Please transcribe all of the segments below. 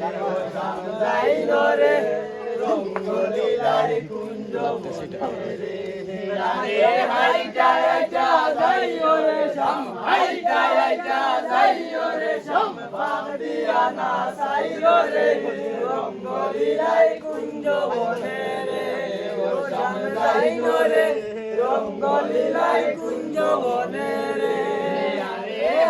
যাইল রে রঙ্গলীলার কুঞ্জ বনে রে হাইটা হাইটা যাইল রে শ্যাম হাইটা হাইটা যাইল রে শ্যাম পাক দিয়া না যাইল রে রঙ্গলীলার কুঞ্জ বনে রে শ্যাম যাইল রে রঙ্গলীলার কুঞ্জ বনে রে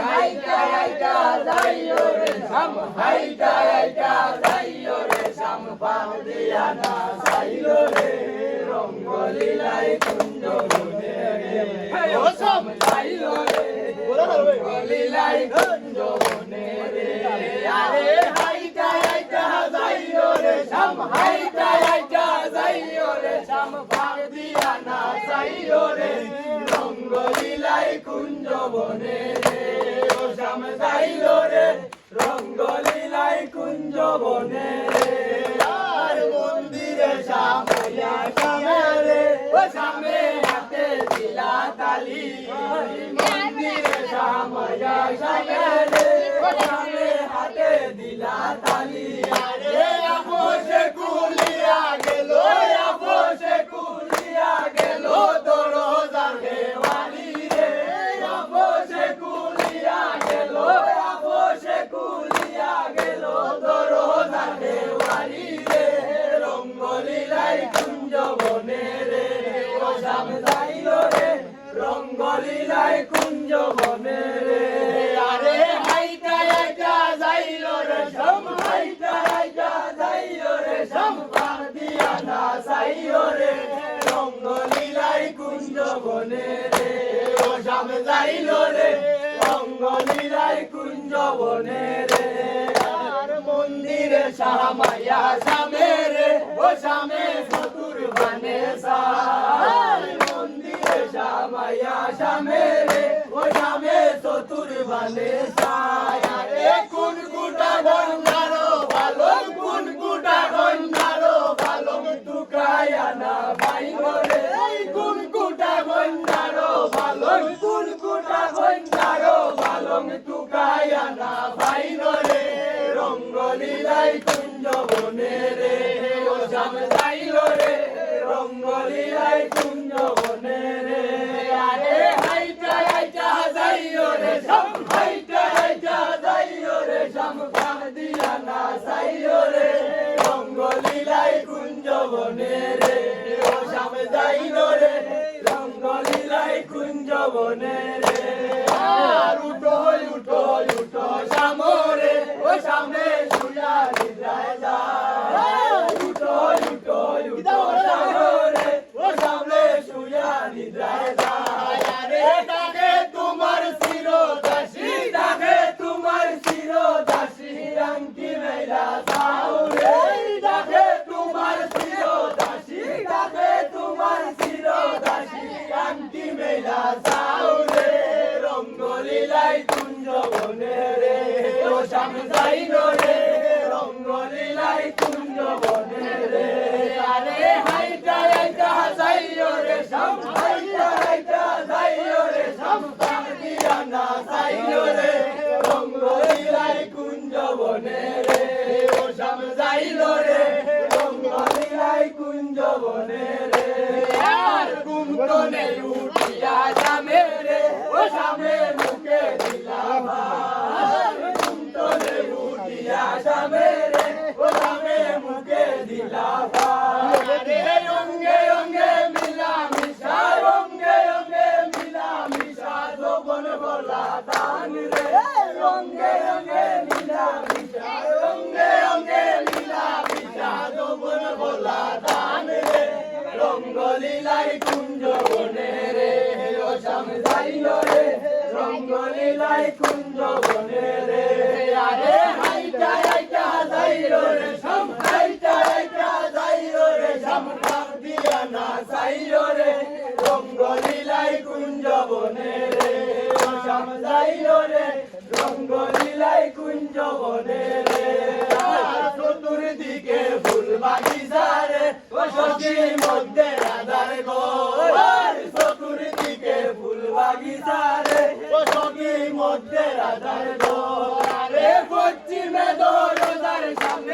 হাইটা হাইটা যাইল রে শ্যাম হাইটা হাইটা যাইল রে শ্যাম পাক দিয়া না যাইল রে রঙ্গলীলার কুঞ্জ বনে রে ও শ্যাম যাইল রে রঙ্গলীলার কুঞ্জ বনে রে আরে হাইটা হাইটা যাইল রে শ্যাম হাইটা হাইটা যাইল রে শ্যাম পাক দিয়া না যাইল রে রঙ্গলীলার কুঞ্জ বনে রে ও শ্যাম যাইল রে রঙ্গলীলার কুঞ্জ বনে রে আর মন্দিরে শ্যামাইয়া শ্যামে রে ও শ্যামে হাতে দিলা তালি মন্দিরে শ্যামাইয়া শ্যামে রে ও শ্যামে হাতে দিলা তালি আরে আপোষে কুলিয়া গেল আপোষে কুলিয়া গেল তোর জাগেওয়ালি রে আপোষে কুলিয়া গেল আপোষে কুলিয়া গেল তোর জাগেওয়ালি রে রঙ্গলীলার কুঞ্জ বনে রে ও শ্যাম যাইল রে রঙ্গলীলার কুঞ্জ বনে রে আরে হাইটা হাইটা যাইল রে শ্যাম হাইটা হাইটা যাইল রে শ্যাম পাক দিয়া না যাইল রে রঙ্গলীলার কুঞ্জ বনে রে ও শ্যাম যাইল রে রঙ্গলীলার কুঞ্জ বনে রে আর মন্দিরে শ্যামাইয়া শ্যামে রে ও শ্যামে চতুর বানে সাই মন্দিরে শ্যামাইয়া শ্যামে রে ও শ্যামে চতুর বানে সাই আরে কোন কুটা গন্ধারো বালক কোন কুটা গন্ধারো বালক টুকায়া না বাইল রে কোন কুটা গন্ধারো বালক কোন কুটা গন্ধারো বালক টুকায়া না বাইল রে রঙ্গলীলার কুঞ্জ বনে রে ও শ্যাম যাইল রে রঙ্গলীলার কুঞ্জ বনে রে আরে হাইটা হাইটা যাইল রে শ্যাম হাইটা হাইটা যাইল রে শ্যাম পাক দিয়া না যাইল রে রঙ্গলীলার কুঞ্জ বনে রে ও শ্যাম যাইল রে রঙ্গলীলার কুঞ্জ বনে রে আর উঠো উঠো উঠো শ্যামরে ও শ্যামে শুয়া নিদ্রায় যায় উঠো উঠো উঠো শ্যামরে ও শ্যামে শুয়া নিদ্রায় যায় আরে ডাকে তোমার শিরোদাসী ডাকে তোমার শিরোদাসী আংটি মেলা যাও রে ডাকে তোমার শিরোদাসী ডাকে তোমার শিরোদাসী আংটি মেলা যাও রে রঙ্গলীলার কুঞ্জ বনে রে ও শ্যাম যাইল রে রঙ্গলীলার কুঞ্জ বনে রে আরে হাইটা হাইটা যাইল রে শ্যাম হাইটা হাইটা যাইল রে শ্যাম পাক দিয়া না যাইল রে রঙ্গলীলার কুঞ্জ বনে রে ও শ্যাম যাইল রে রঙ্গলীলার কুঞ্জ বনে রে আর কুমতনে উঠিয়া শ্যামে রে ও শ্যামে মুখে দিলা ভাই কুমতনে উঠিয়া শ্যামে রে ও শ্যামে মুখে দিলা ভাই আরে অঙ্গে অঙ্গে মিলা মিশা অঙ্গে অঙ্গে মিলা মিশা যৌবন বলা দান রে অঙ্গে অঙ্গে মিলা মিশা অঙ্গে অঙ্গে মিলা মিশা যৌবন বলা দান রে রঙ্গলীলার কুঞ্জ বনে রে ও শ্যাম যাইল রে রঙ্গলীলার কুঞ্জ বনে রে আরে হাইটা হাইটা যাইল রে শ্যাম হাইটা হাইটা যাইল রে শ্যাম পাক দিয়া না যাইল রে রঙ্গলীলার কুঞ্জ বনে রে ও শ্যাম যাইল রে রঙ্গলীলার কুঞ্জ বনে রে চতুর্দিকে ফুল বাগিচা রে ও সখী মধ্যে রাধার ঘর চতুর্দিকে ফুল বাগিচা রে ও সখী মধ্যে রাধার ঘর আরে পশ্চিমে দরজার সামনে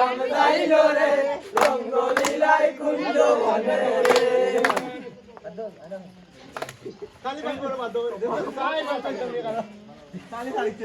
রাম যাইল রে রঙ্গ লীলাই কুঞ্জ বনে রে তালি বাজবো না, বাদ দাও। তালি বাজতে